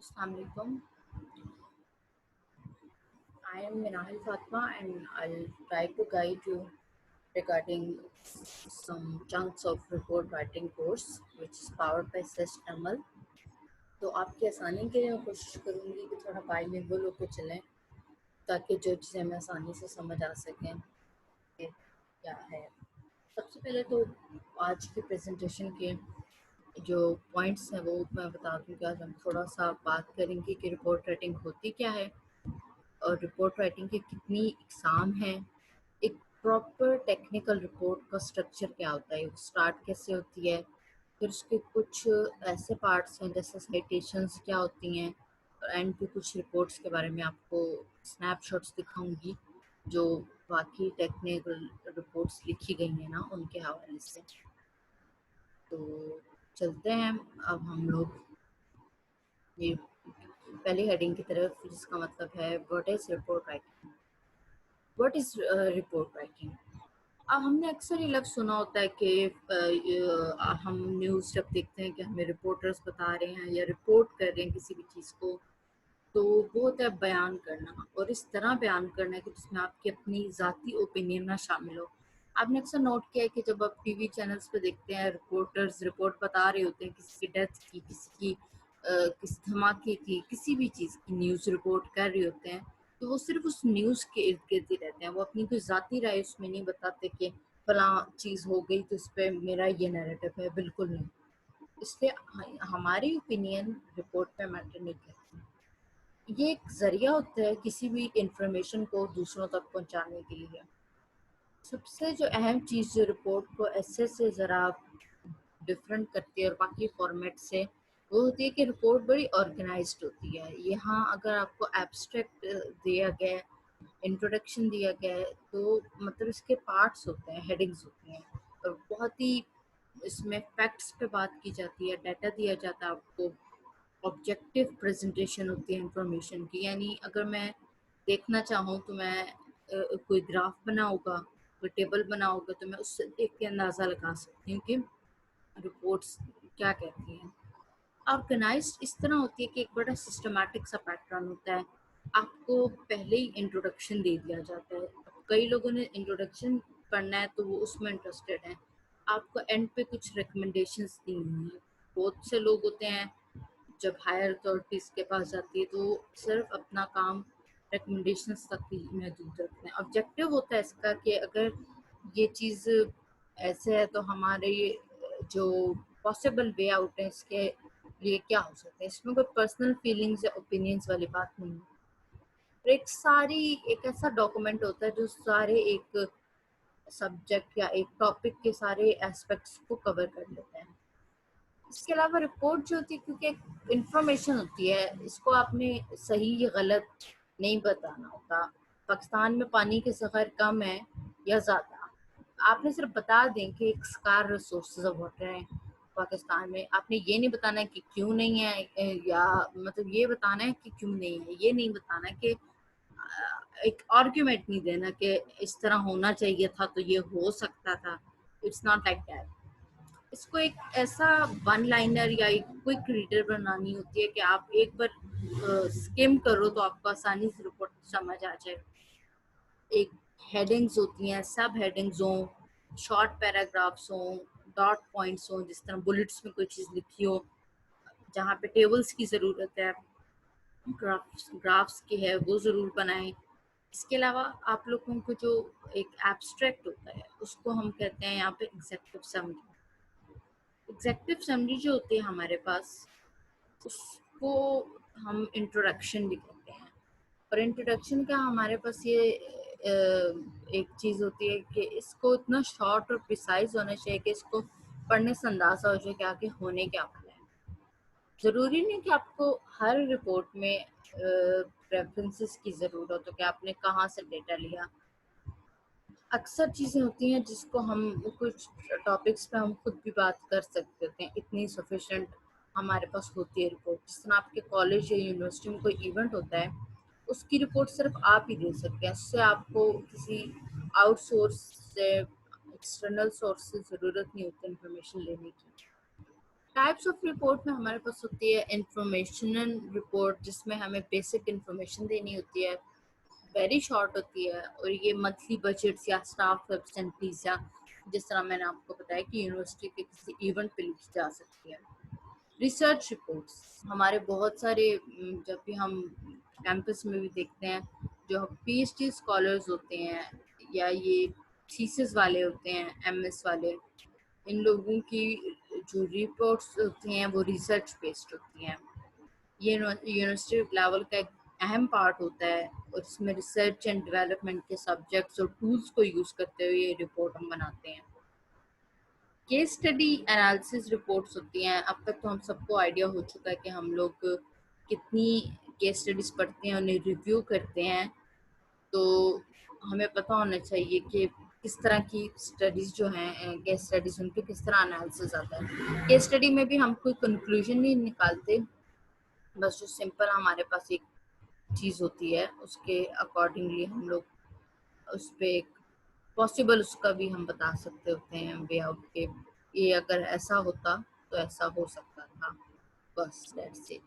Assalamualaikum. I am Minahil Fatma and I'll try to guide you regarding some chunks of report writing course which is powered by SysML. तो आपकी आसानी के लिए मैं कोशिश करूँगी कि थोड़ा बाइलिंगुअल होकर चलें ताकि जो चीज़ें हमें आसानी से समझ आ सकें कि क्या है। सबसे पहले तो आज की प्रेजेंटेशन के जो पॉइंट्स हैं वो मैं बता दूँ कि आज हम थोड़ा सा बात करेंगे कि रिपोर्ट राइटिंग होती क्या है और रिपोर्ट राइटिंग के कितनी एग्ज़ाम हैं, एक प्रॉपर टेक्निकल रिपोर्ट का स्ट्रक्चर क्या होता है, स्टार्ट कैसे होती है, फिर उसके कुछ ऐसे पार्ट्स हैं जैसे साइटेशंस क्या होती हैं और एंड पे कुछ रिपोर्ट्स के बारे में आपको स्नैपशॉट्स दिखाऊंगी जो बाकी टेक्निकल रिपोर्ट्स लिखी गई हैं ना उनके हवाले से। तो चलते हैं अब हम लोग ये पहली हेडिंग की तरफ जिसका मतलब है what is report writing. What is report writing. अब हमने अक्सर ये लफ्ज़ सुना होता है कि हम न्यूज़ जब देखते हैं कि हमें रिपोर्टर्स बता रहे हैं या रिपोर्ट कर रहे हैं किसी भी चीज़ को, तो वो होता है बयान करना और इस तरह बयान करना है कि जिसमें आपकी अपनी ज़ाती ओपिनियन ना शामिल हो। आपने अक्सर नोट किया है कि जब आप टीवी चैनल्स पे देखते हैं रिपोर्टर्स रिपोर्ट बता रहे होते हैं किसी की डेथ की, किसी की किसी धमाके की, किसी भी चीज़ की न्यूज़ रिपोर्ट कर रहे होते हैं, तो वो सिर्फ उस न्यूज़ के इर्द गिर्द ही रहते हैं। वो अपनी कोई ज़ाती राय उसमें नहीं बताते कि फलां चीज़ हो गई तो इस पे मेरा ये नैरेटिव है, बिल्कुल नहीं। इसलिए हमारी ओपिनियन रिपोर्ट पे मैटर नहीं करती। ये एक ज़रिया होता है किसी भी इंफॉर्मेशन को दूसरों तक पहुंचाने के लिए। सबसे जो अहम चीज़ जो रिपोर्ट को ऐसे से ज़रा डिफरेंट करती है और बाकी फॉर्मेट से, वो होती है कि रिपोर्ट बड़ी ऑर्गेनाइज्ड होती है। यहाँ अगर आपको एब्स्ट्रैक्ट दिया गया है, इंट्रोडक्शन दिया गया है, तो मतलब इसके पार्ट्स होते हैं, हेडिंग्स होती हैं और बहुत ही इसमें फैक्ट्स पे बात की जाती है, डाटा दिया जाता है आपको, ऑब्जेक्टिव प्रेजेंटेशन होती है इंफॉर्मेशन की। यानी अगर मैं देखना चाहूँ तो मैं कोई ग्राफ बना होगा, कोई टेबल बना होगा, तो मैं उससे देख के अंदाज़ा लगा सकती हूँ कि रिपोर्ट्स क्या कहती हैं। ऑर्गेनाइज्ड इस तरह होती है कि एक बड़ा सिस्टमैटिक सा पैटर्न होता है। आपको पहले ही इंट्रोडक्शन दे दिया जाता है। कई लोगों ने इंट्रोडक्शन पढ़ना है तो वो उसमें इंटरेस्टेड हैं। आपको एंड पे कुछ रिकमेंडेशंस दी हुई हैं। बहुत से लोग होते हैं जब हायर अथॉरिटीज़ के पास जाती है तो सिर्फ अपना काम रिकमेंडेशंस तक ही महदूद रखते हैं। ऑब्जेक्टिव होता है इसका कि अगर ये चीज़ ऐसे है तो हमारे जो पॉसिबल वे आउट है इसके लिए क्या हो सकता है। इसमें कोई पर्सनल फीलिंग्स या ओपिनियंस वाली बात नहीं है। और एक ऐसा डॉक्यूमेंट होता है जो सारे एक सब्जेक्ट या एक टॉपिक के सारे एस्पेक्ट्स को कवर कर लेता है। इसके अलावा रिपोर्ट जो होती है क्योंकि एक इंफॉर्मेशन होती है, इसको आपने सही या गलत नहीं बताना होता। पाकिस्तान में पानी के ज़ख़ायर कम है या ज़्यादा, आपने सिर्फ बता दें कि एक स्कार रिसोर्सेज ऑफ वाटर है पाकिस्तान में। आपने ये नहीं बताना है कि क्यों नहीं है, या मतलब ये बताना है कि क्यों नहीं है, ये नहीं बताना कि एक आर्ग्यूमेंट नहीं देना कि इस तरह होना चाहिए था तो ये हो सकता था। It's not like that. इसको एक ऐसा वन लाइनर या एक क्विक रीडर बनानी होती है कि आप एक बार स्किम करो तो आपको आसानी से रिपोर्ट समझ आ जाए। एक हेडिंग्स होती हैं, सब हेडिंग्स हों, शॉर्ट पैराग्राफ्स हों, डॉट पॉइंट्स हों, जिस तरह बुलेट्स में कोई चीज़ लिखी हो, जहाँ पे टेबल्स की ज़रूरत है, ग्राफ्स की है, वो ज़रूर बनाएं। इसके अलावा आप लोगों को जो एक एब्स्ट्रैक्ट होता है उसको हम कहते हैं यहाँ पे एग्जेक्टिव समरी। एग्जेक्टिव समरी जो होती है हमारे पास, उसको हम इंट्रोडक्शन भी कहते हैं। और इंट्रोडक्शन का हमारे पास ये एक चीज़ होती है कि इसको इतना शॉर्ट और प्रिसाइज होना चाहिए कि इसको पढ़ने से अंदाज़ा हो जाए कि आगे होने क्या वाला है। ज़रूरी नहीं कि आपको हर रिपोर्ट में रेफरेंसेस की ज़रूरत हो कि आपने कहाँ से डेटा लिया। अक्सर चीज़ें होती हैं जिसको हम कुछ टॉपिक्स पे हम खुद भी बात कर सकते होते हैं, इतनी सफिशेंट हमारे पास होती है रिपोर्ट। जिस तरह आपके कॉलेज या यूनिवर्सिटी में कोई इवेंट होता है, उसकी रिपोर्ट सिर्फ आप ही दे सकते हैं। उससे आपको किसी आउटसोर्स से एक्सटर्नल सोर्स से ज़रूरत नहीं होती इंफॉर्मेशन लेने की। टाइप्स ऑफ रिपोर्ट में हमारे पास होती है इंफॉर्मेशनल रिपोर्ट, जिसमें हमें बेसिक इंफॉर्मेशन देनी होती है, वेरी शॉर्ट होती है, और ये मंथली बजट्स या स्टाफ एब्सेंटीज या जिस तरह मैंने आपको बताया कि यूनिवर्सिटी के किसी इवेंट पे लिखी जा सकती है। रिसर्च रिपोर्ट्स हमारे बहुत सारे जब भी हम कैंपस में भी देखते हैं, जो पीएचडी स्कॉलर्स होते हैं या ये थीसिस वाले होते हैं, एमएस वाले, इन लोगों की जो रिपोर्ट्स होती हैं वो रिसर्च बेस्ड होती हैं। ये यूनिवर्सिटी लेवल का एक अहम पार्ट होता है, और इसमें रिसर्च एंड डेवलपमेंट के सब्जेक्ट्स और टूल्स को यूज़ करते हुए ये रिपोर्ट हम बनाते हैं। केस स्टडी एनालिसिस रिपोर्ट्स होती हैं। अब तक तो हम सबको आइडिया हो चुका है कि हम लोग कितनी केस स्टडीज पढ़ते हैं, उन्हें रिव्यू करते हैं, तो हमें पता होना चाहिए कि किस तरह की स्टडीज जो हैं, केस स्टडीज, उनके किस तरह एनालिसिस आता है। केस स्टडी में भी हम कोई कंक्लूजन नहीं निकालते, बस जो सिंपल हमारे पास एक चीज़ होती है उसके अकॉर्डिंगली हम लोग उस पर एक पॉसिबल उसका भी हम बता सकते होते हैं वे आउट के, ये अगर ऐसा होता तो ऐसा हो सकता था, बस दैट्स इट।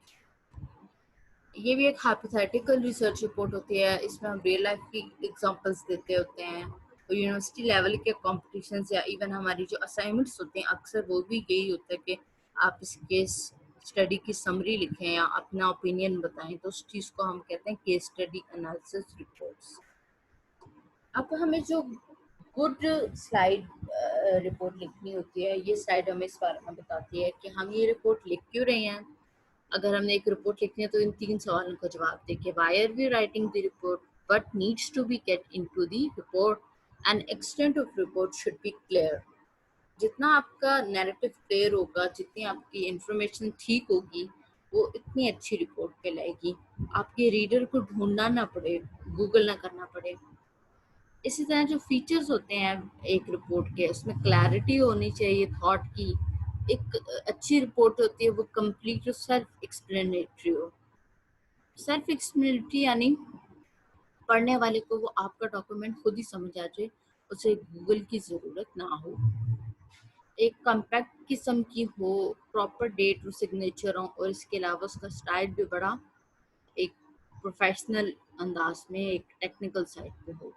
ये भी एक हाइपोथेटिकल रिसर्च रिपोर्ट होती है, इसमें हम रियल लाइफ की एग्जांपल्स देते होते हैं, और यूनिवर्सिटी लेवल के कॉम्पिटिशन्स या इवन हमारी जो असाइनमेंट्स होते हैं अक्सर वो भी यही होता है कि आप इस केस स्टडी की समरी लिखें या अपना ओपिनियन बताएं, तो उस चीज़ को हम कहते हैं केस स्टडी एनालिसिस रिपोर्ट्स। अब हमें जो गुड स्लाइड रिपोर्ट लिखनी होती है, ये स्लाइड हमें इस बारे में बताती है कि हम ये रिपोर्ट लिख क्यों रहे हैं। अगर हमने एक रिपोर्ट लिखनी है तो इन 3 सवालों का जवाब दें। Why are we writing the report, what needs to be get into the report, and extent of report should be clear. जितना आपका नैरेटिव क्लियर होगा, जितनी आपकी इंफॉर्मेशन ठीक होगी, वो इतनी अच्छी रिपोर्ट कहलाएगी। आपके रीडर को ढूंढना ना पड़े, गूगल ना करना पड़े। इसी तरह जो फीचर्स होते हैं एक रिपोर्ट के, उसमें क्लैरिटी होनी चाहिए थॉट की। एक अच्छी रिपोर्ट होती है वो कंप्लीट और सेल्फ एक्सप्लेनेटरी हो। सेल्फ एक्सप्लेनेटरी यानी पढ़ने वाले को वो आपका डॉक्यूमेंट खुद ही समझ आ जाए, उसे गूगल की ज़रूरत ना हो। एक कॉम्पैक्ट किस्म की हो, प्रॉपर डेट और सिग्नेचर हो, और इसके अलावा उसका स्टाइल भी बड़ा एक प्रोफेशनल अंदाज में एक टेक्निकल साइड पे हो।